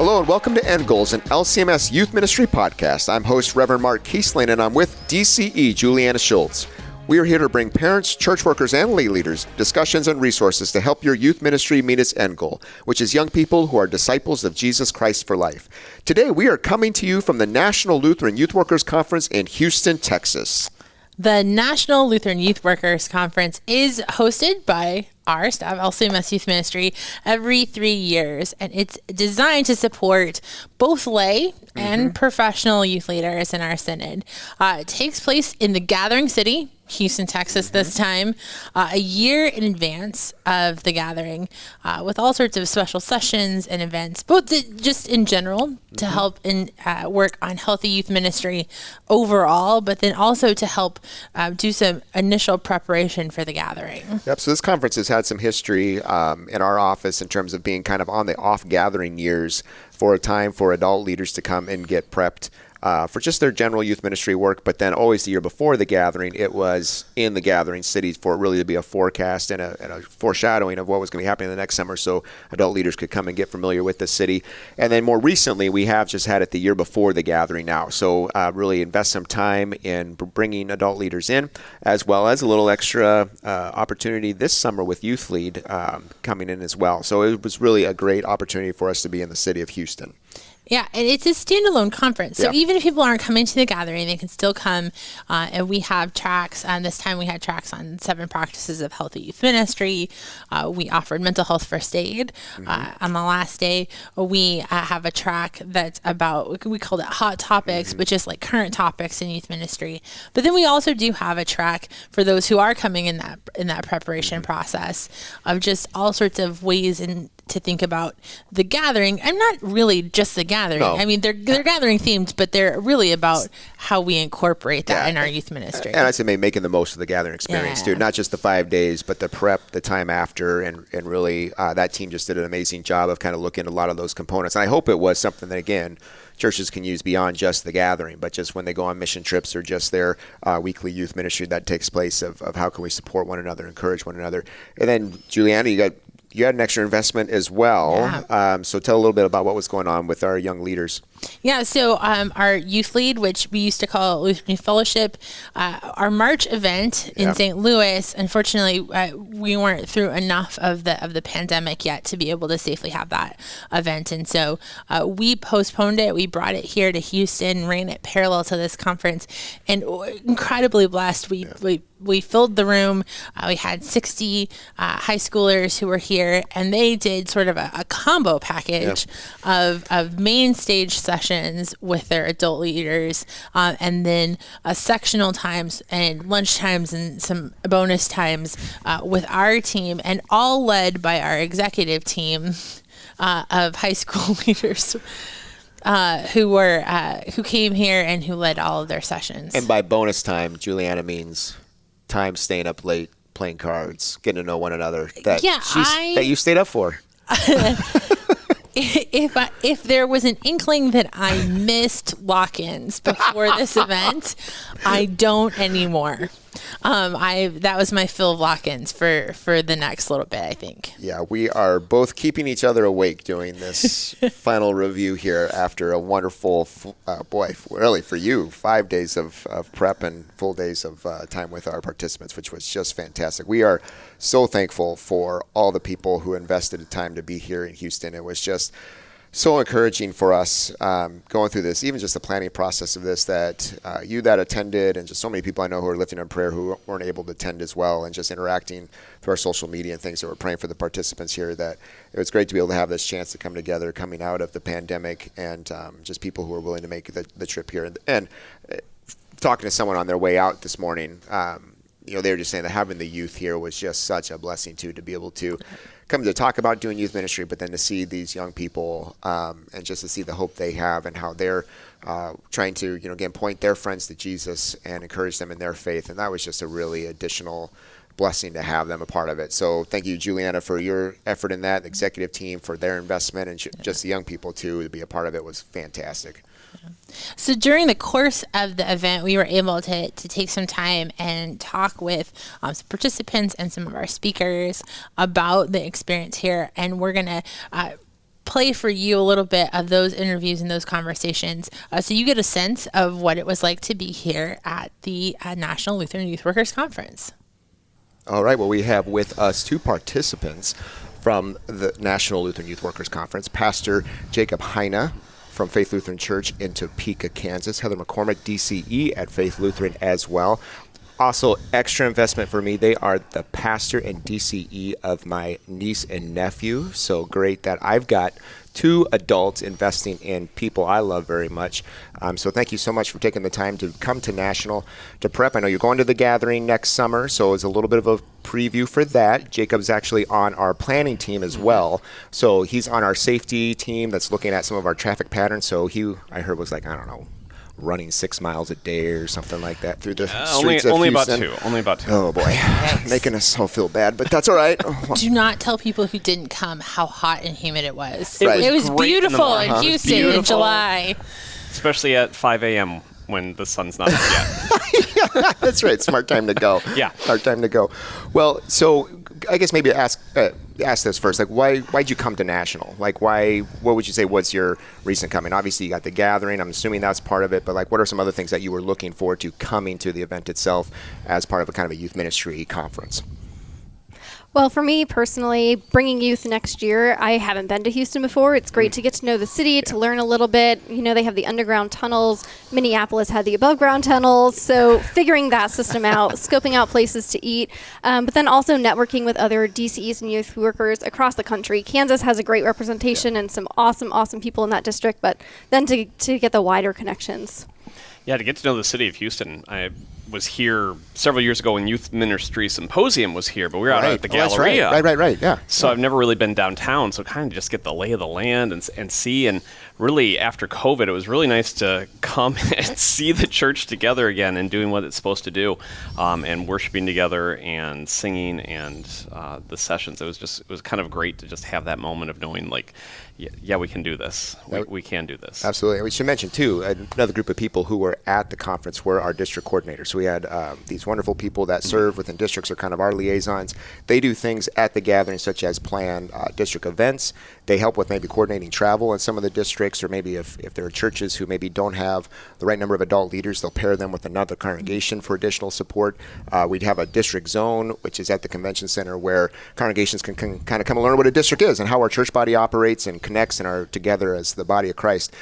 Hello and welcome to End Goals, an LCMS Youth Ministry podcast. I'm host Reverend Mark Kiesling, and I'm with DCE Juliana Schultz. We are here to bring parents, church workers, and lay leaders discussions and resources to help your youth ministry meet its end goal, which is young people who are disciples of Jesus Christ for life. Today, we are coming to you from the National Lutheran Youth Workers Conference in Houston, Texas. The National Lutheran Youth Workers Conference is hosted by our staff, LCMS Youth Ministry, every 3 years, and it's designed to support both lay and professional youth leaders in our synod. It takes place in the gathering city, Houston, Texas, this time, a year in advance of the gathering, with all sorts of special sessions and events, both just in general to help in work on healthy youth ministry overall, but then also to help do some initial preparation for the gathering. Yep, so this conference has had some history in our office in terms of being kind of on the off gathering years for a time for adult leaders to come and get prepped for just their general youth ministry work. But then always the year before the gathering, it was in the gathering city for it really to be a forecast and a foreshadowing of what was going to be happening the next summer, so adult leaders could come and get familiar with the city. And then more recently, we have just had it the year before the gathering now. So really invest some time in bringing adult leaders in, as well as a little extra opportunity this summer with YouthLead coming in as well. So it was really a great opportunity for us to be in the city of Houston. Yeah, and it's a standalone conference. So even if people aren't coming to the gathering, they can still come. And we have tracks. This time we had tracks on 7 practices of healthy youth ministry. We offered mental health first aid. On the last day, we have a track that's about, we called it hot topics, but just like current topics in youth ministry. But then we also do have a track for those who are coming in that preparation process of just all sorts of ways to think about the gathering. And not really just the gathering. No. I mean, they're gathering themed, but they're really about how we incorporate that in our youth ministry. And I say making the most of the gathering experience too, not just the 5 days, but the prep, the time after, and really that team just did an amazing job of kind of looking at a lot of those components. And I hope it was something that, again, churches can use beyond just the gathering, but just when they go on mission trips or just their weekly youth ministry that takes place of how can we support one another, encourage one another. And then, Juliana, you had an extra investment as well. Yeah. So tell a little bit about what was going on with our young leaders. Yeah, so our YouthLead, which we used to call Lutheran Youth Fellowship, our March event in St. Louis, unfortunately, we weren't through enough of the pandemic yet to be able to safely have that event. And so we postponed it. We brought it here to Houston, ran it parallel to this conference, and incredibly blessed. We filled the room. We had 60 high schoolers who were here, and they did sort of a combo package of main stage sessions with their adult leaders, and then sectional times and lunch times and some bonus times with our team, and all led by our executive team of high school leaders. Who came here and who led all of their sessions. And by bonus time, Juliana means time staying up late, playing cards, getting to know one another that you stayed up for. If there was an inkling that I missed lock-ins before this event, I don't anymore. That was my fill of lock-ins for the next little bit, I think. Yeah, we are both keeping each other awake doing this final review here after a wonderful, really for you, 5 days of prep and full days of time with our participants, which was just fantastic. We are so thankful for all the people who invested the time to be here in Houston. It was just so encouraging for us going through this, even just the planning process of this, that you that attended and just so many people I know who are lifting in prayer who weren't able to attend as well, and just interacting through our social media and things that we're praying for the participants here, that it was great to be able to have this chance to come together coming out of the pandemic, and just people who are willing to make the trip here. And talking to someone on their way out this morning, they were just saying that having the youth here was just such a blessing too, to be able to come to talk about doing youth ministry, but then to see these young people and just to see the hope they have and how they're trying to, again, point their friends to Jesus and encourage them in their faith. And that was just a really additional blessing to have them a part of it. So thank you, Juliana, for your effort in that, the executive team for their investment, and just the young people too, to be a part of it was fantastic. So during the course of the event, we were able to take some time and talk with some participants and some of our speakers about the experience here. And we're going to play for you a little bit of those interviews and those conversations so you get a sense of what it was like to be here at the National Lutheran Youth Workers Conference. All right. Well, we have with us two participants from the National Lutheran Youth Workers Conference, Pastor Jacob Heine from Faith Lutheran Church in Topeka, Kansas, Heather McCormick, DCE at Faith Lutheran as well. Also, extra investment for me, they are the pastor and DCE of my niece and nephew. So great that I've got two adults investing in people I love very much. So thank you so much for taking the time to come to National to prep. I know you're going to the gathering next summer, so it's a little bit of a preview for that. Jacob's actually on our planning team as well. So he's on our safety team that's looking at some of our traffic patterns. So he, I heard, was like, I don't know, running 6 miles a day or something like that through the streets of Houston. Only about two. Oh boy, making us all feel bad, but that's all right. Do not tell people who didn't come how hot and humid it was. Right. It was beautiful in Houston in July. Especially at 5 a.m. when the sun's not up yet. Yeah, that's right. Smart time to go. Yeah. Smart time to go. Well, so I guess maybe ask this first. Like, why'd you come to National? Like, what would you say was your reason coming? Obviously, you got the gathering. I'm assuming that's part of it. But, like, what are some other things that you were looking forward to coming to the event itself as part of a kind of a youth ministry conference? Well, for me personally, bringing youth next year, I haven't been to Houston before. It's great to get to know the city, to learn a little bit. You know, they have the underground tunnels. Minneapolis had the above ground tunnels. So figuring that system out, scoping out places to eat, but then also networking with other DCEs and youth workers across the country. Kansas has a great representation and some awesome people in that district, but then to get the wider connections. Yeah, to get to know the city of Houston. I was here several years ago when Youth Ministry Symposium was here, but we were out at the Galleria. Right, yeah. So I've never really been downtown, so kind of just get the lay of the land and see. And really, after COVID, it was really nice to come and see the church together again and doing what it's supposed to do, and worshiping together and singing and the sessions. It was kind of great to just have that moment of knowing, like, yeah, we can do this. We can do this. Absolutely. And we should mention, too, another group of people who were at the conference were our district coordinators. So we had these wonderful people that serve within districts, are kind of our liaisons. They do things at the gathering, such as plan district events. They help with maybe coordinating travel in some of the districts, or maybe if there are churches who maybe don't have the right number of adult leaders, they'll pair them with another congregation for additional support. We'd have a district zone, which is at the convention center, where congregations can kind of come and learn what a district is and how our church body operates and connects and are together as the body of Christ.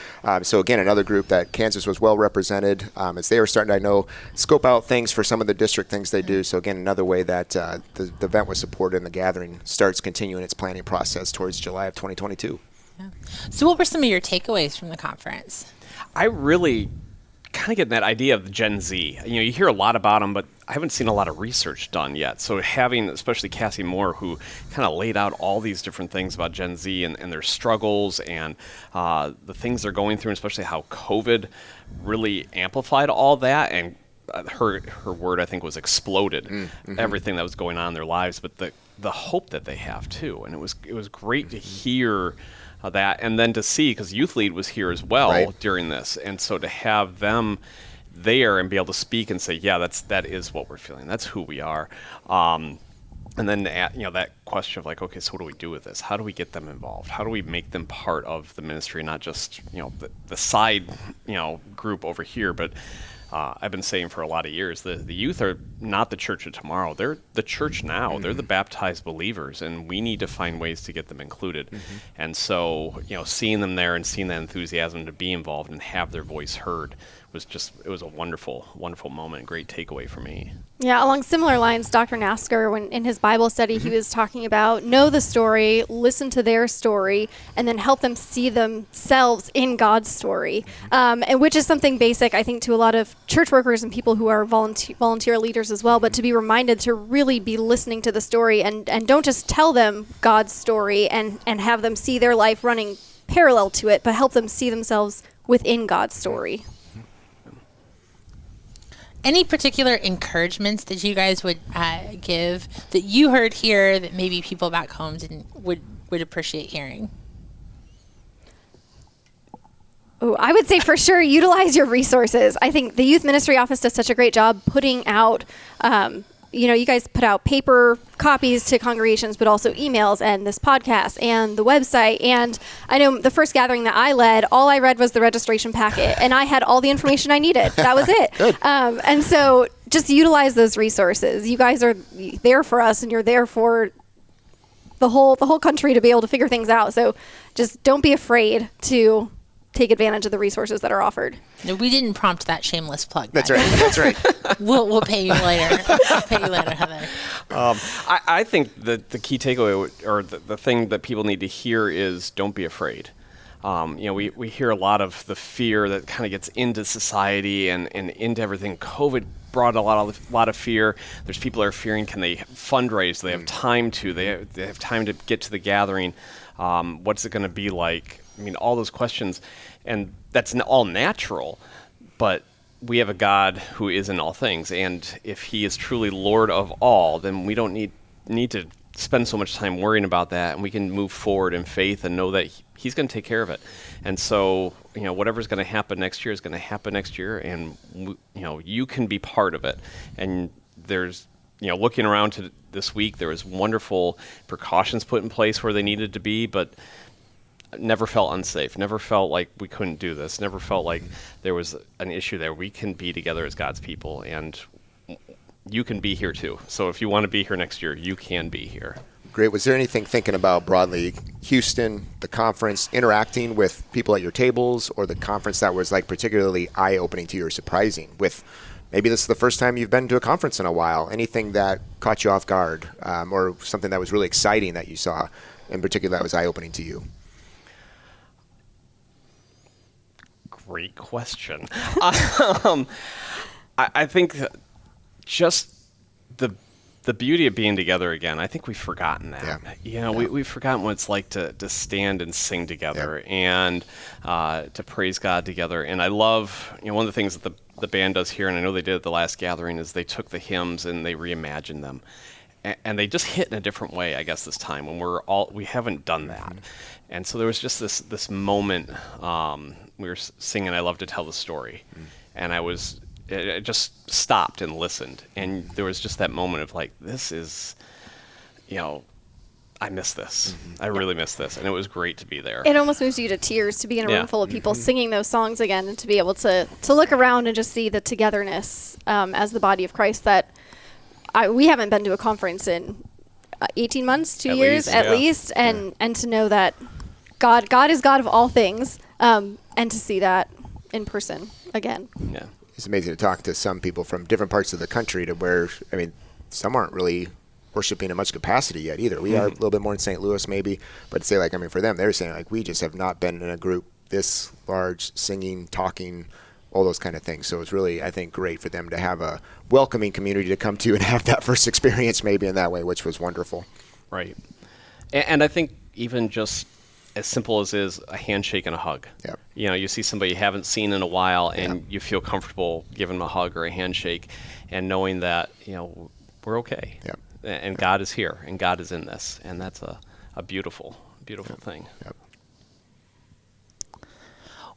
So again, another group that Kansas was well represented as they were starting to, I know, scope out things for some of the district things they do. So again, another way that the event was supported and the gathering starts continuing its planning process towards July of 2022. Yeah. So what were some of your takeaways from the conference? I really kind of get that idea of Gen Z. You know, you hear a lot about them, but I haven't seen a lot of research done yet. So having, especially Cassie Moore, who kind of laid out all these different things about Gen Z and their struggles and the things they're going through, and especially how COVID really amplified all that. And her word, I think, was exploded everything that was going on in their lives, but the hope that they have too. And it was great to hear that, and then to see, because YouthLead was here as well during this, and so to have them there and be able to speak and say, yeah, that is what we're feeling, that's who we are, and then that question of like, okay, so what do we do with this? How do we get them involved? How do we make them part of the ministry, not just the side group over here, but I've been saying for a lot of years, the youth are not the church of tomorrow. They're the church now. They're the baptized believers, and we need to find ways to get them included. And so, seeing them there and seeing that enthusiasm to be involved and have their voice heard it was a wonderful, wonderful moment, great takeaway for me. Yeah, along similar lines, Dr. Nasker, when in his Bible study, he was talking about know the story, listen to their story, and then help them see themselves in God's story, and which is something basic, I think, to a lot of church workers and people who are volunteer leaders as well, but to be reminded to really be listening to the story and don't just tell them God's story and have them see their life running parallel to it, but help them see themselves within God's story. Any particular encouragements that you guys would give that you heard here that maybe people back home would appreciate hearing? Oh, I would say for sure utilize your resources. I think the Youth Ministry Office does such a great job putting out you guys put out paper copies to congregations, but also emails and this podcast and the website. And I know the first gathering that I led, all I read was the registration packet, and I had all the information I needed. That was it. Good. And so just utilize those resources. You guys are there for us, and you're there for the whole country to be able to figure things out. So just don't be afraid to take advantage of the resources that are offered. No, we didn't prompt that shameless plug. That's right. That's right. We'll pay you later. We'll pay you later, Heather. I think that the key takeaway, or the thing that people need to hear, is don't be afraid. We hear a lot of the fear that kind of gets into society and into everything. COVID brought a lot of fear. There's people that are fearing, can they fundraise? Do they have time to? They have time to get to the gathering. What's it going to be like? I mean, all those questions, and that's all natural, but we have a God who is in all things, and if he is truly Lord of all, then we don't need to spend so much time worrying about that, and we can move forward in faith and know that he's going to take care of it. And so, whatever's going to happen next year is going to happen next year, and you can be part of it. And there's, looking around to this week, there was wonderful precautions put in place where they needed to be, but never felt unsafe, never felt like we couldn't do this, never felt like there was an issue there. We can be together as God's people, and you can be here too. So if you want to be here next year, you can be here. Great. Was there anything thinking about broadly Houston, the conference, interacting with people at your tables, or the conference that was like particularly eye-opening to you or surprising with maybe this is the first time you've been to a conference in a while? Anything that caught you off guard, or something that was really exciting that you saw in particular that was eye-opening to you? Great question. I think just the beauty of being together again, I think we've forgotten that. Yeah. We've forgotten what it's like to stand and sing together and to praise God together. And I love, one of the things that the band does here, and I know they did at the last gathering, is they took the hymns and they reimagined them. And they just hit in a different way, I guess, this time when we haven't done that. Mm-hmm. And so there was just this moment, we were singing I Love to Tell the Story. Mm. And I just stopped and listened. And there was just that moment of like, this is, I miss this. Mm-hmm. I really miss this. And it was great to be there. It almost moves you to tears to be in a room full of people singing those songs again, and to be able to look around and just see the togetherness as the body of Christ that we haven't been to a conference in 18 months, 2 years at least, and to know that God is God of all things, and to see that in person again. Yeah. It's amazing to talk to some people from different parts of the country to where, some aren't really worshiping in much capacity yet either. We are a little bit more in St. Louis maybe, but to say for them, they're saying we just have not been in a group this large, singing, talking, all those kind of things. So it's really, I think, great for them to have a welcoming community to come to and have that first experience maybe in that way, which was wonderful. Right. And I think even just as simple as is a handshake and a hug. Yep. You see somebody you haven't seen in a while, and you feel comfortable giving them a hug or a handshake, and knowing that we're okay. Yep. And God is here, and God is in this, and that's a beautiful, beautiful thing. Yep.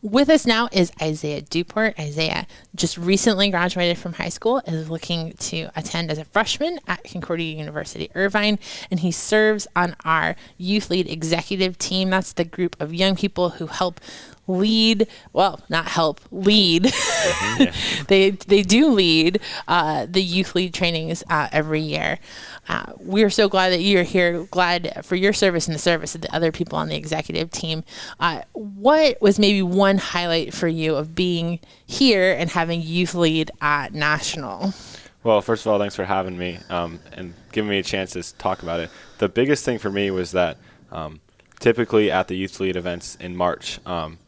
With us now is Isaiah Duport. Isaiah just recently graduated from high school, is looking to attend as a freshman at Concordia University, Irvine, and he serves on our YouthLead executive team. That's the group of young people who help lead, lead. They do lead the YouthLead trainings every year. We're so glad that you're here, glad for your service and the service of the other people on the executive team. What was maybe one highlight for you of being here and having YouthLead at National? Well, first of all, thanks for having me and giving me a chance to talk about it. The biggest thing for me was that typically at the YouthLead events in March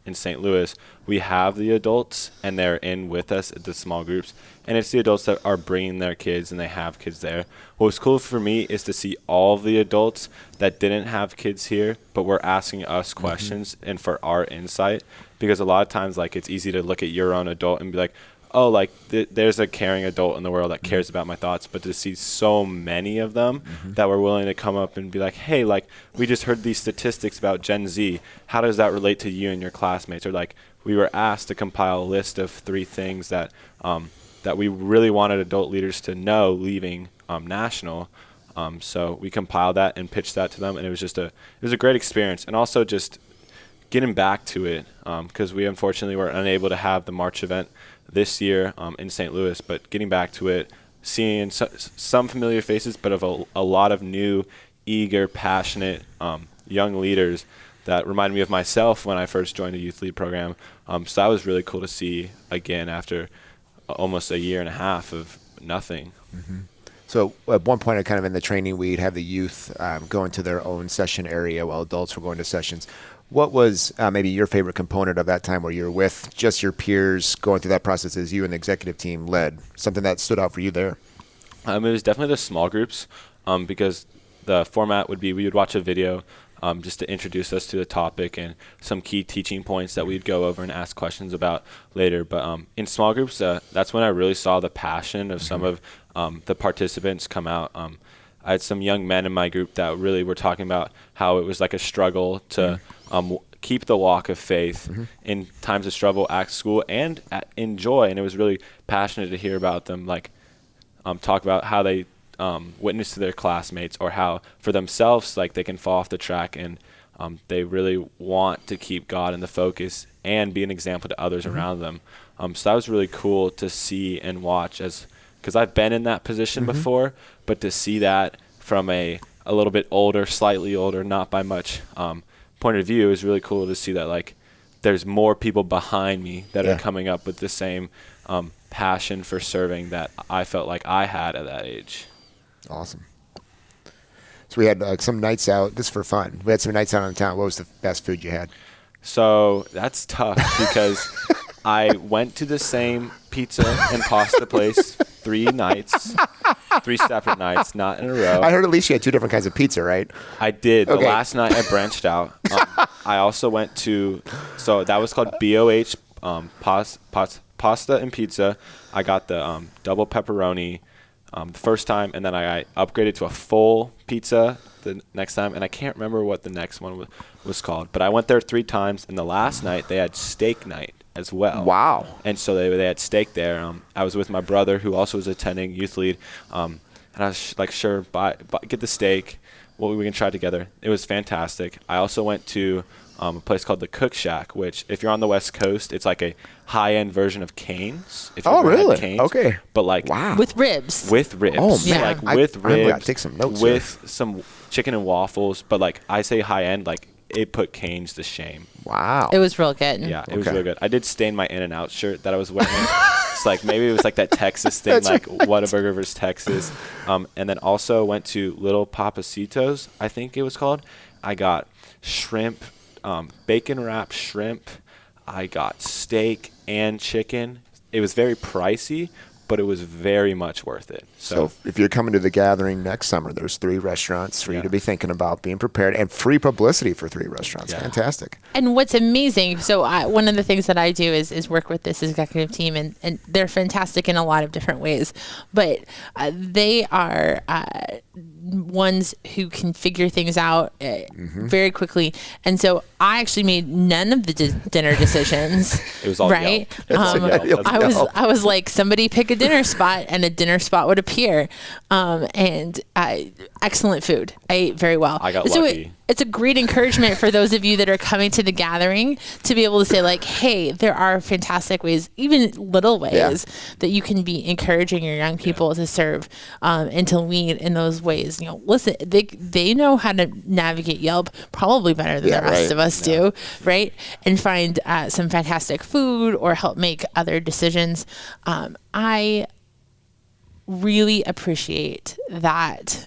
in St. Louis, we have the adults and they're in with us at the small groups. And it's the adults that are bringing their kids and they have kids there. What was cool for me is to see all of the adults that didn't have kids here, but were asking us questions and for our insight. Because a lot of times, it's easy to look at your own adult and be like, oh, there's a caring adult in the world that cares about my thoughts. But to see so many of them that were willing to come up and be like, hey, we just heard these statistics about Gen Z. How does that relate to you and your classmates? Or we were asked to compile a list of 3 things that we really wanted adult leaders to know leaving national. So we compiled that and pitched that to them, and it was a great experience. And also just getting back to it, because we unfortunately were unable to have the March event this year in St. Louis, but getting back to it, seeing some familiar faces, but of a lot of new, eager, passionate young leaders that reminded me of myself when I first joined the YouthLead program. So that was really cool to see again after almost a year and a half of nothing. Mm-hmm. So at one point, kind of in the training, we'd have the youth go into their own session area while adults were going to sessions. What was maybe your favorite component of that time where you're with just your peers going through that process as you and the executive team led? Something that stood out for you there? It was definitely the small groups because the format would be we would watch a video just to introduce us to the topic and some key teaching points that we'd go over and ask questions about later. But in small groups, that's when I really saw the passion of some of the participants come out. I had some young men in my group that really were talking about how it was like a struggle to keep the walk of faith in times of struggle at school and in joy. And it was really passionate to hear about them, like talk about how they witness to their classmates or how for themselves like they can fall off the track and they really want to keep God in the focus and be an example to others around them. So that was really cool to see and watch because I've been in that position before, but to see that from a little bit older, slightly older, not by much point of view is really cool to see that like there's more people behind me that are coming up with the same passion for serving that I felt like I had at that age. Awesome. So we had some nights out, just for fun. We had some nights out in town. What was the best food you had? So that's tough because I went to the same pizza and pasta place 3 separate nights, not in a row. I heard at least you had 2 different kinds of pizza, right? I did. Okay. The last night I branched out. I also went to, so that was called BOH pasta and pizza. I got the double pepperoni the first time, and then I upgraded to a full pizza the next time, and I can't remember what the next one was called. But I went there 3 times, and the last night they had steak night as well. Wow. And so they had steak there. I was with my brother who also was attending YouthLead, and I was like, sure, get the steak. Well, we can try it together. It was fantastic. I also went to a place called the Cook Shack, which if you're on the West Coast, it's like a high-end version of Cane's. If you've ever had really? Cane's. Okay. But like With ribs. with ribs. Oh, man. Like I'm with gonna ribs. take some notes with some chicken and waffles. But like I say high-end, like it put Cane's to shame. Wow. It was real good. Yeah, it was Okay. really good. I did stain my In-N-Out shirt that I was wearing. It's like maybe it was like that Texas thing, like Whataburger versus Texas. And then also went to Little Papacitos, I think it was called. I got shrimp, bacon wrapped shrimp. I got steak and chicken. It was very pricey, but it was very much worth it. So if you're coming to the gathering next summer, there's 3 restaurants for you to be thinking about, being prepared, and free publicity for 3 restaurants. Yeah. Fantastic. And what's amazing, so one of the things that I do is work with this executive team, and they're fantastic in a lot of different ways, but they are ones who can figure things out very quickly. And so I actually made none of the dinner decisions. It was all right. Yelp. I was like, somebody pick a dinner spot, and a dinner spot would appear. And excellent food. I ate very well. I got so lucky. It's a great encouragement for those of you that are coming to the gathering to be able to say like, hey, there are fantastic ways, even little ways that you can be encouraging your young people to serve and to lead in those ways. You know, listen, they know how to navigate Yelp probably better than the rest of us do, right? And find some fantastic food or help make other decisions. I really appreciate that.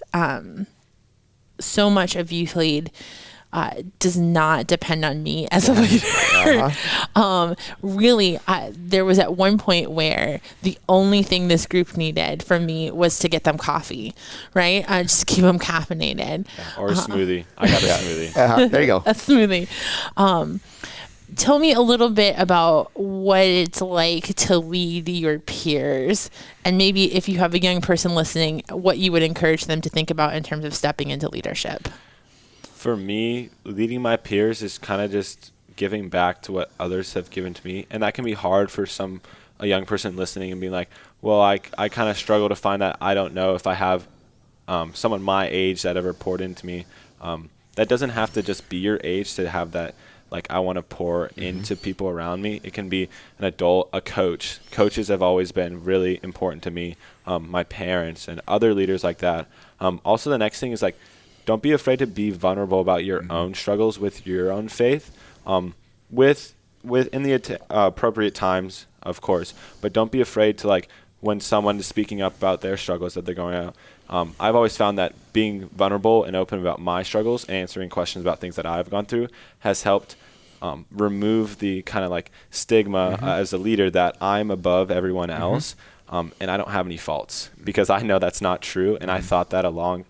So much of YouthLead does not depend on me as a leader. Really, there was at one point where the only thing this group needed from me was to get them coffee, right? Just keep them caffeinated. Or a smoothie. I got a smoothie. There you go. A smoothie. Tell me a little bit about what it's like to lead your peers, and maybe if you have a young person listening, what you would encourage them to think about in terms of stepping into leadership. For me, leading my peers is kind of just giving back to what others have given to me. And that can be hard for a young person listening and being like, well, I kind of struggle to find that. I don't know if I have someone my age that ever poured into me. That doesn't have to just be your age to have that, like, I want to pour into people around me. It can be an adult, a coach. Coaches have always been really important to me, my parents and other leaders like that. Also, the next thing is, like, don't be afraid to be vulnerable about your own struggles with your own faith, with in the appropriate times, of course, but don't be afraid to, like, when someone is speaking up about their struggles that they're going out. I've always found that being vulnerable and open about my struggles, answering questions about things that I've gone through, has helped remove the kind of like stigma as a leader that I'm above everyone else, and I don't have any faults, because I know that's not true, and I thought that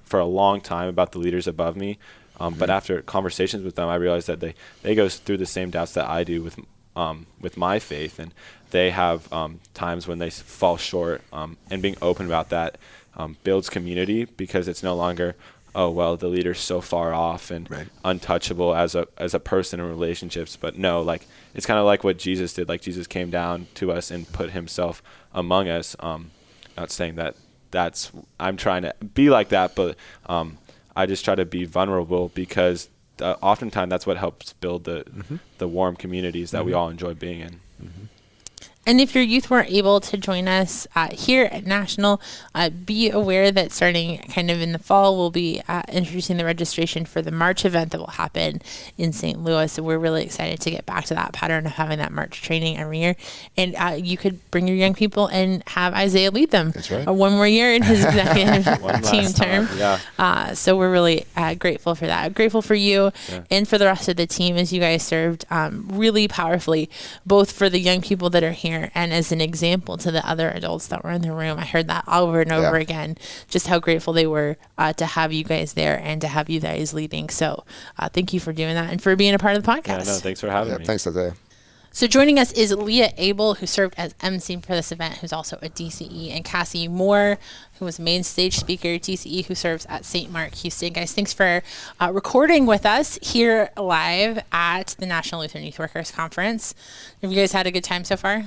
for a long time about the leaders above me. But after conversations with them, I realized that they go through the same doubts that I do with my faith, and they have times when they fall short, and being open about that builds community, because it's no longer, oh, well, the leader's so far off and untouchable as a person in relationships. But no, like, it's kind of like what Jesus did. Like, Jesus came down to us and put himself among us. Not saying that I'm trying to be like that, but I just try to be vulnerable, because oftentimes that's what helps build the warm communities that we all enjoy being in. And if your youth weren't able to join us here at National, be aware that starting kind of in the fall, we'll be introducing the registration for the March event that will happen in St. Louis. So we're really excited to get back to that pattern of having that March training every year. And you could bring your young people and have Isaiah lead them. That's right. One more year in his executive team term. Yeah. So we're really grateful for that. Grateful for you and for the rest of the team, as you guys served really powerfully, both for the young people that are here and as an example to the other adults that were in the room. I heard that over and over again, just how grateful they were to have you guys there and to have you guys leading. So thank you for doing that and for being a part of the podcast. Yeah, no, thanks for having me. Thanks, Isaiah. So joining us is Leah Abel, who served as MC for this event, who's also a DCE, and Cassie Moore, who was main stage speaker, DCE, who serves at St. Mark, Houston. Guys, thanks for recording with us here live at the National Lutheran Youth Workers Conference. Have you guys had a good time so far?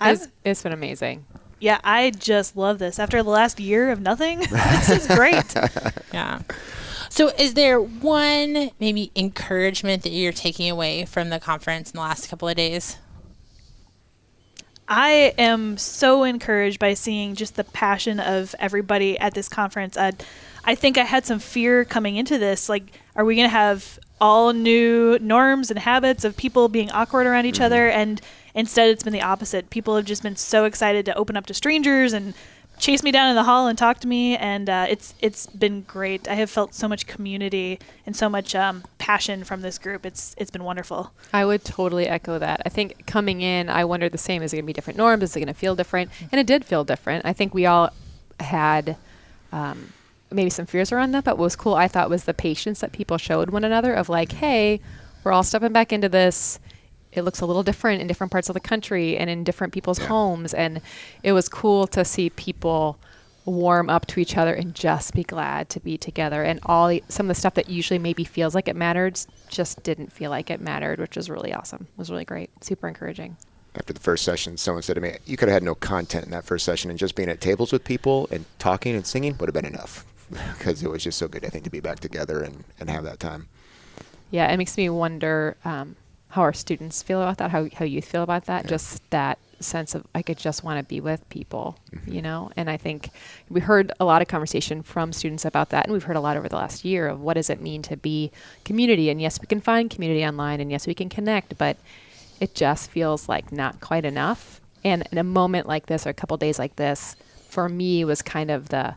It's been amazing. Yeah, I just love this. After the last year of nothing, this is great. Yeah. So is there one maybe encouragement that you're taking away from the conference in the last couple of days? I am so encouraged by seeing just the passion of everybody at this conference. I think I had some fear coming into this. Like, are we going to have all new norms and habits of people being awkward around each other? And instead, it's been the opposite. People have just been so excited to open up to strangers and chase me down in the hall and talk to me, and it's been great. I have felt so much community and so much passion from this group. It's been wonderful. I would totally echo that. I think coming in, I wondered the same. Is it going to be different norms? Is it going to feel different? And it did feel different. I think we all had maybe some fears around that, but what was cool, I thought, was the patience that people showed one another of like, hey, we're all stepping back into this. It looks a little different in different parts of the country and in different people's homes. And it was cool to see people warm up to each other and just be glad to be together. And some of the stuff that usually maybe feels like it mattered just didn't feel like it mattered, which was really awesome. It was really great. Super encouraging. After the first session, someone said to me, you could have had no content in that first session, and just being at tables with people and talking and singing would have been enough, because it was just so good, I think, to be back together and have that time. Yeah, it makes me wonder how our students feel about that, how youth feel about that, just that sense of I could just want to be with people, you know? And I think we heard a lot of conversation from students about that, and we've heard a lot over the last year of what does it mean to be community. And yes, we can find community online, and yes, we can connect, but it just feels like not quite enough. And in a moment like this, or a couple days like this, for me was kind of the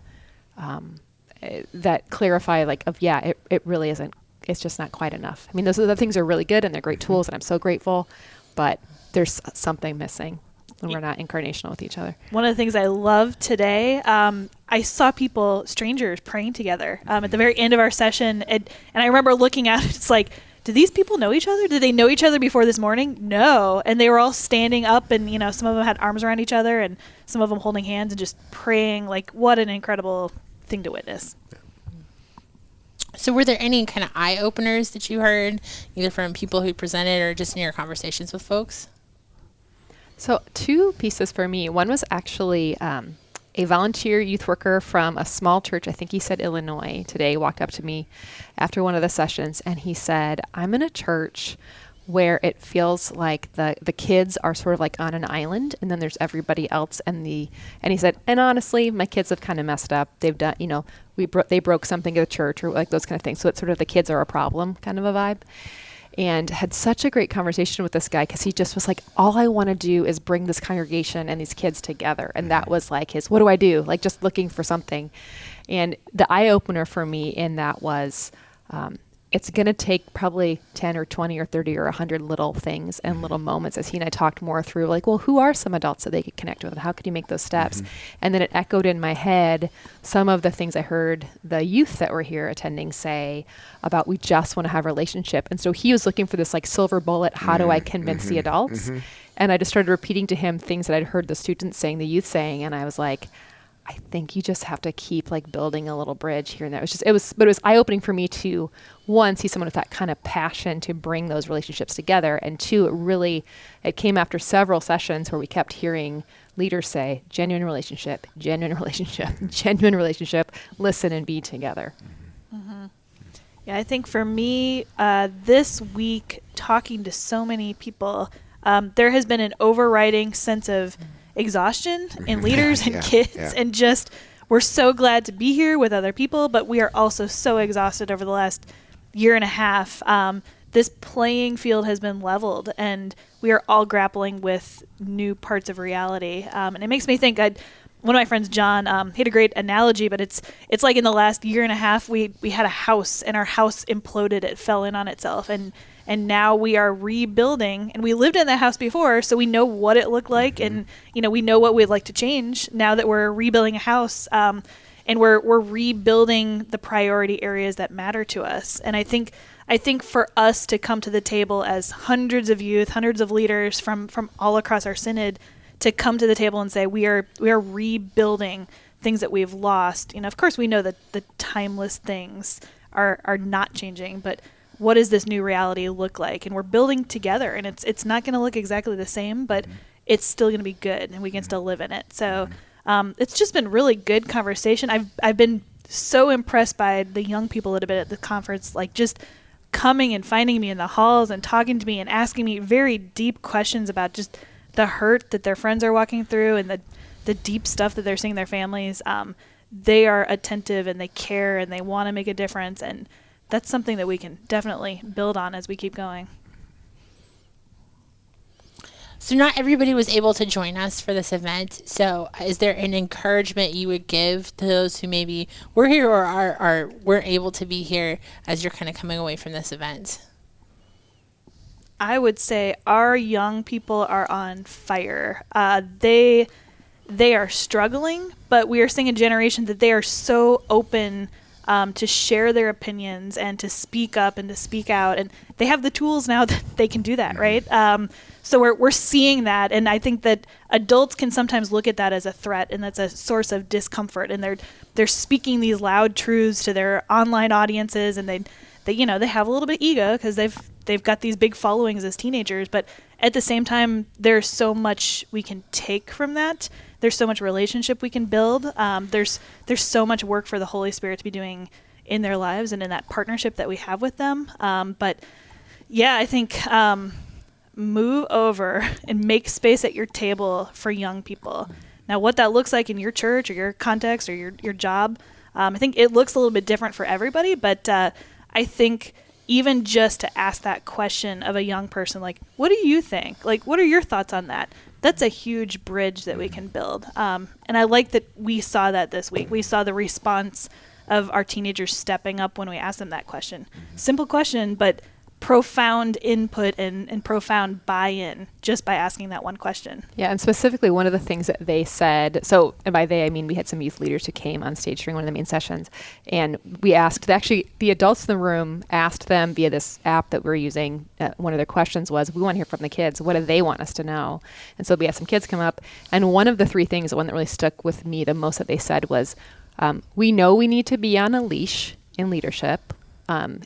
that clarify like of it really isn't. It's just not quite enough. I mean, those other things are really good and they're great tools, and I'm so grateful, but there's something missing when we're not incarnational with each other. One of the things I love today, I saw strangers praying together at the very end of our session, and I remember looking at it, it's like, do these people know each other? Did they know each other before this morning? No. And they were all standing up, and some of them had arms around each other, and some of them holding hands and just praying. Like, what an incredible thing to witness. So were there any kind of eye-openers that you heard, either from people who presented or just in your conversations with folks? So 2 pieces for me. One was actually a volunteer youth worker from a small church, I think he said Illinois, today walked up to me after one of the sessions, and he said, I'm in a church where it feels like the kids are sort of like on an island, and then there's everybody else, and he said, and honestly, my kids have kind of messed up. They've done, they broke something at the church, or like those kind of things. So it's sort of the kids are a problem kind of a vibe. And had such a great conversation with this guy, because he just was like, all I want to do is bring this congregation and these kids together. And that was like his, what do I do? Like just looking for something. And the eye opener for me in that was, it's going to take probably 10 or 20 or 30 or 100 little things and little moments, as he and I talked more through, like, well, who are some adults that they could connect with, and how could you make those steps? And then it echoed in my head some of the things I heard the youth that were here attending say about, we just want to have a relationship. And so he was looking for this like silver bullet, how do I convince the adults? And I just started repeating to him things that I'd heard the students saying, the youth saying, and I was like, I think you just have to keep like building a little bridge here and there. But it was eye-opening for me to, one, see someone with that kind of passion to bring those relationships together, and two, it came after several sessions where we kept hearing leaders say, genuine relationship, genuine relationship, genuine relationship, listen and be together. Yeah, I think for me, this week, talking to so many people, there has been an overriding sense of exhaustion in leaders and kids, and just, we're so glad to be here with other people, but we are also so exhausted over the last year and a half. This playing field has been leveled, and we are all grappling with new parts of reality. And it makes me think, one of my friends, John, he had a great analogy, but it's like in the last year and a half, we had a house, and our house imploded. It fell in on itself. And now we are rebuilding, and we lived in that house before, so we know what it looked like, and we know what we'd like to change now that we're rebuilding a house, and we're rebuilding the priority areas that matter to us. And I think for us to come to the table as hundreds of youth, hundreds of leaders from all across our synod, to come to the table and say we are rebuilding things that we've lost. Of course, we know that the timeless things are not changing, but what does this new reality look like? And we're building together, and it's not going to look exactly the same, but it's still going to be good, and we can still live in it. So it's just been really good conversation. I've been so impressed by the young people that have been at the conference, like just coming and finding me in the halls and talking to me and asking me very deep questions about just the hurt that their friends are walking through, and the deep stuff that they're seeing in their families. They are attentive, and they care, and they want to make a difference, and that's something that we can definitely build on as we keep going. So not everybody was able to join us for this event. So is there an encouragement you would give to those who maybe were here or weren't able to be here as you're kind of coming away from this event? I would say our young people are on fire. They are struggling, but we are seeing a generation that they are so open to share their opinions and to speak up and to speak out, and they have the tools now that they can do that, right? So we're seeing that, and I think that adults can sometimes look at that as a threat, and that's a source of discomfort, and they're speaking these loud truths to their online audiences, and they have a little bit of ego because they've got these big followings as teenagers, but at the same time, there's so much we can take from that. There's so much relationship we can build. There's so much work for the Holy Spirit to be doing in their lives and in that partnership that we have with them. But yeah, I think move over and make space at your table for young people. Now, what that looks like in your church or your context or your job, I think it looks a little bit different for everybody, but I think even just to ask that question of a young person, like, what do you think? Like, what are your thoughts on that? That's a huge bridge that we can build. And I like that we saw that this week. We saw the response of our teenagers stepping up when we asked them that question. Simple question, but profound input and profound buy-in just by asking that one question. Yeah, and specifically one of the things that they said, so, and by they I mean we had some youth leaders who came on stage during one of the main sessions, and we asked, actually the adults in the room asked them via this app that we're using, one of their questions was, we want to hear from the kids, what do they want us to know? And so we had some kids come up, and one of the three things, the one that really stuck with me the most that they said was, we know we need to be on a leash in leadership,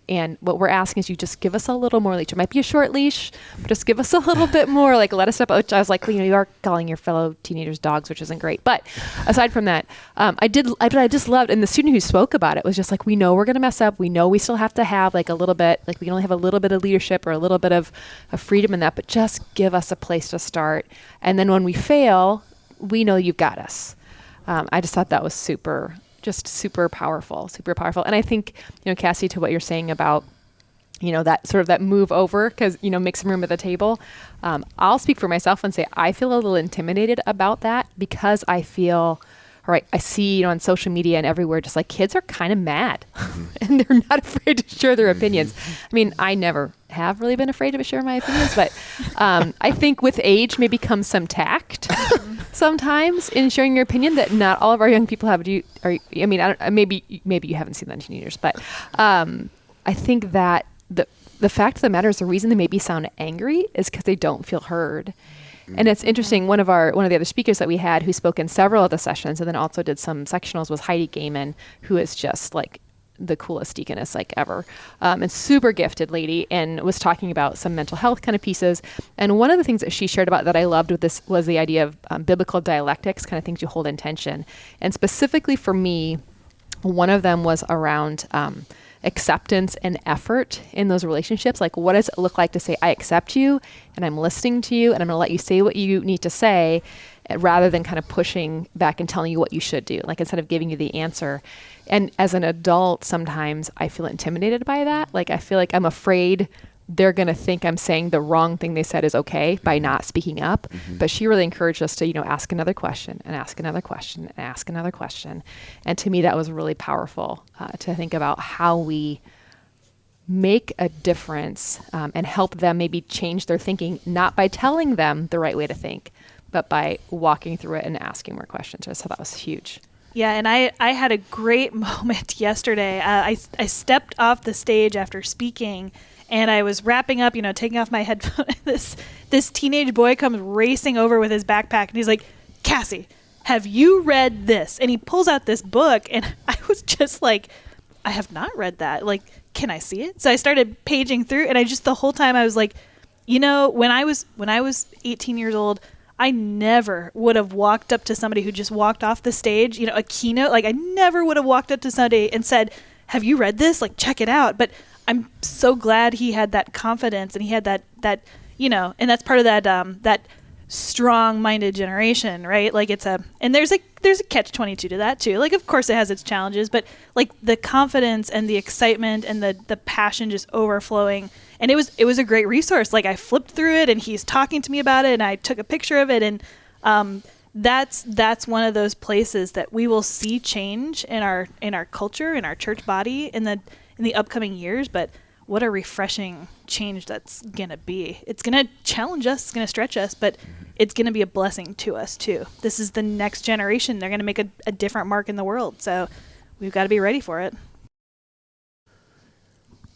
And what we're asking is you just give us a little more leash. It might be a short leash, but just give us a little bit more. Like, let us step out. Which I was like, you are calling your fellow teenagers dogs, which isn't great. But aside from that, I just loved, and the student who spoke about it was just like, we know we're going to mess up. We know we still have to have like a little bit, like we can only have a little bit of leadership or a little bit of freedom in that, but just give us a place to start. And then when we fail, we know you've got us. I just thought that was super powerful. And I think, Cassie, to what you're saying about, that sort of that move over, because, make some room at the table. I'll speak for myself and say, I feel a little intimidated about that because I feel, I see, on social media and everywhere, just like kids are kind of mad and they're not afraid to share their opinions. I mean, I never have really been afraid to share my opinions, but I think with age maybe comes some tact sometimes in sharing your opinion that not all of our young people have. Maybe you haven't seen that in teenagers, but I think that the fact of the matter is the reason they maybe sound angry is because they don't feel heard. And it's interesting, one of the other speakers that we had who spoke in several of the sessions and then also did some sectionals was Heine Gaiman, who is just like the coolest deaconess like ever, and super gifted lady, and was talking about some mental health kind of pieces. And one of the things that she shared about that I loved with this was the idea of biblical dialectics, kind of things you hold in tension. And specifically for me, one of them was around acceptance and effort in those relationships. Like, what does it look like to say, I accept you and I'm listening to you and I'm going to let you say what you need to say, rather than kind of pushing back and telling you what you should do, like instead of giving you the answer. And as an adult, sometimes I feel intimidated by that. Like, I feel like I'm afraid they're going to think I'm saying the wrong thing they said is okay by not speaking up. But she really encouraged us to, ask another question and ask another question and ask another question. And to me, that was really powerful to think about how we make a difference and help them maybe change their thinking, not by telling them the right way to think, but by walking through it and asking more questions. So that was huge. Yeah, and I had a great moment yesterday. I stepped off the stage after speaking, and I was wrapping up, taking off my headphone. This teenage boy comes racing over with his backpack, and he's like, Cassie, have you read this? And he pulls out this book, and I was just like, I have not read that. Like, can I see it? So I started paging through, and the whole time I was like, when I was 18 years old, I never would have walked up to somebody who just walked off the stage, a keynote. Like, I never would have walked up to somebody and said, have you read this? Like, check it out. But I'm so glad he had that confidence, and he had that and that's part of that strong-minded generation, right? Like, and there's a catch-22 to that too. Like, of course it has its challenges, but like the confidence and the excitement and the passion just overflowing. And it was a great resource. Like, I flipped through it, and he's talking to me about it, and I took a picture of it, and that's one of those places that we will see change in our culture, in our church body in the upcoming years. But what a refreshing change that's gonna be. It's gonna challenge us, it's gonna stretch us, but it's gonna be a blessing to us too. This is the next generation. They're gonna make a different mark in the world. So we've got to be ready for it.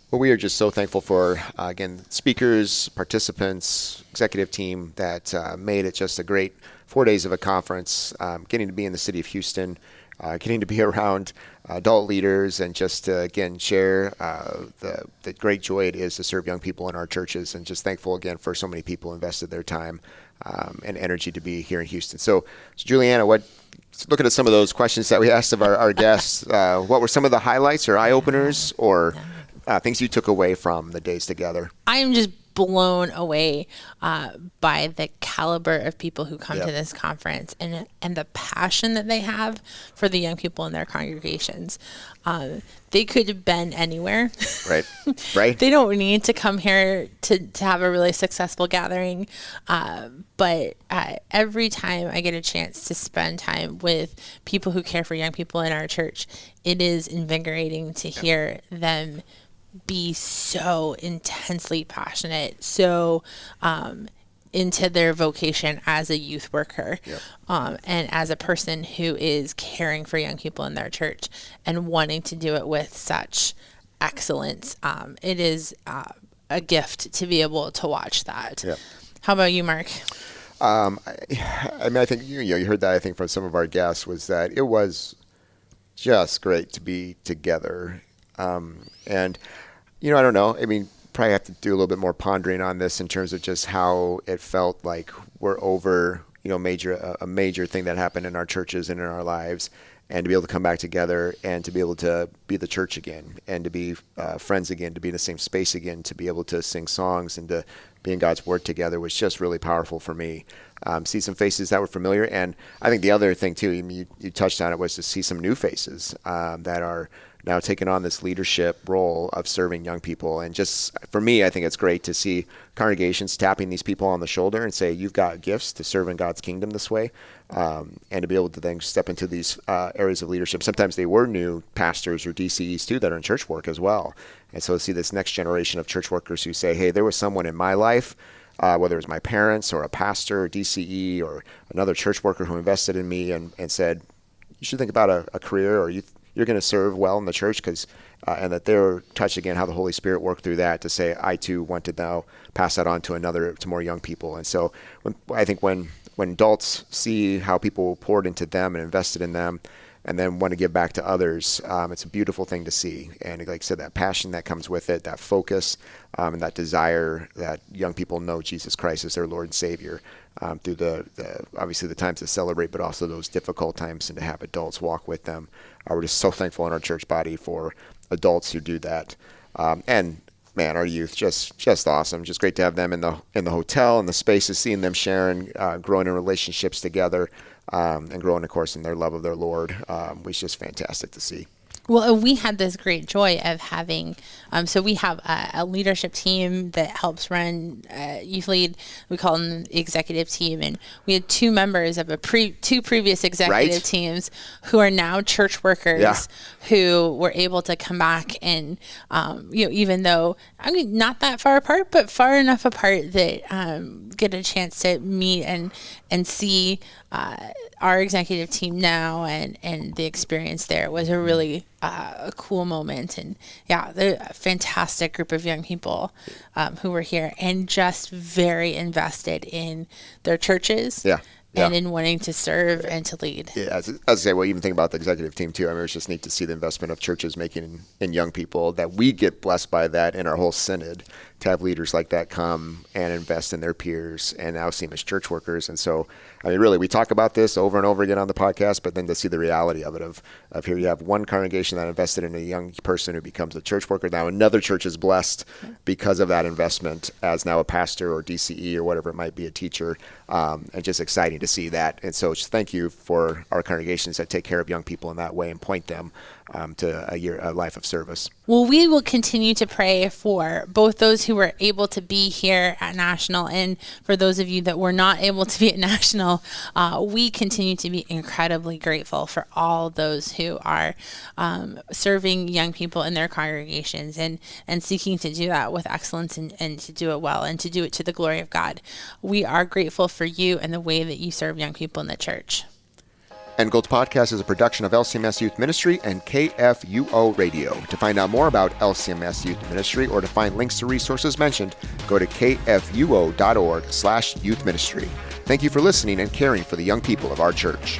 Well, we are just so thankful for, again, speakers, participants, executive team that made it just a great 4 days of a conference, getting to be in the city of Houston, getting to be around adult leaders, and just to, again, share the great joy it is to serve young people in our churches, and just thankful, again, for so many people invested their time and energy to be here in Houston. So Juliana, looking at some of those questions that we asked of our guests, what were some of the highlights or eye-openers or things you took away from the days together? I am just blown away by the caliber of people who come to this conference and the passion that they have for the young people in their congregations. They could have been anywhere. Right. They don't need to come here to have a really successful gathering. But every time I get a chance to spend time with people who care for young people in our church, it is invigorating to hear them be so intensely passionate, so into their vocation as a youth worker, and as a person who is caring for young people in their church and wanting to do it with such excellence. It is a gift to be able to watch that. How about you, Mark? I think you heard that, I think, from some of our guests, was that it was just great to be together. And I don't know. I mean, probably have to do a little bit more pondering on this in terms of just how it felt like we're over, a major thing that happened in our churches and in our lives, and to be able to come back together and to be able to be the church again and to be friends again, to be in the same space again, to be able to sing songs and to be in God's Word together was just really powerful for me. See some faces that were familiar. And I think the other thing, too, you touched on it, was to see some new faces that are now taking on this leadership role of serving young people. And just for me, I think it's great to see congregations tapping these people on the shoulder and say, you've got gifts to serve in God's kingdom this way. And to be able to then step into these areas of leadership. Sometimes they were new pastors or DCEs too that are in church work as well. And so to see this next generation of church workers who say, hey, there was someone in my life, whether it was my parents or a pastor or DCE or another church worker who invested in me and said, you should think about a career, or you're going to serve well in the church, because and that they're touched again how the Holy Spirit worked through that to say, I too want to now pass that on to more young people. And so I think when adults see how people poured into them and invested in them and then want to give back to others, it's a beautiful thing to see. And like I said, that passion that comes with it, that focus, and that desire that young people know Jesus Christ as their Lord and Savior through the obviously the times to celebrate, but also those difficult times, and to have adults walk with them. We're just so thankful in our church body for adults who do that. And man, our youth, just awesome. Just great to have them in the hotel and the spaces, seeing them sharing, growing in relationships together, and growing, of course, in their love of their Lord. Was just fantastic to see. Well, we had this great joy of having, so we have a leadership team that helps run YouthLead. We call them the executive team. And we had two members of two previous executive teams who are now church workers who were able to come back and, even though, not that far apart, but far enough apart that get a chance to meet and see our executive team now and the experience there was a really a cool moment. And they're a fantastic group of young people who were here and just very invested in their churches. And in wanting to serve and to lead. Yeah, as I say, well, even think about the executive team too. I mean, it's just neat to see the investment of churches making in young people, that we get blessed by that in our whole synod, to have leaders like that come and invest in their peers and now see them as church workers. And so, I mean, really, we talk about this over and over again on the podcast, but then to see the reality of it, of here you have one congregation that invested in a young person who becomes a church worker. Now another church is blessed because of that investment as now a pastor or DCE or whatever it might be, a teacher, and just exciting to see that. And so just thank you for our congregations that take care of young people in that way and point them to a life of service. Well, we will continue to pray for both those who were able to be here at National, and for those of you that were not able to be at National. We continue to be incredibly grateful for all those who are serving young people in their congregations and seeking to do that with excellence and to do it well and to do it to the glory of God. We are grateful for you and the way that you serve young people in the church. End Goals Podcast is a production of LCMS Youth Ministry and KFUO Radio. To find out more about LCMS Youth Ministry or to find links to resources mentioned, go to kfuo.org/youthministry. Thank you for listening and caring for the young people of our church.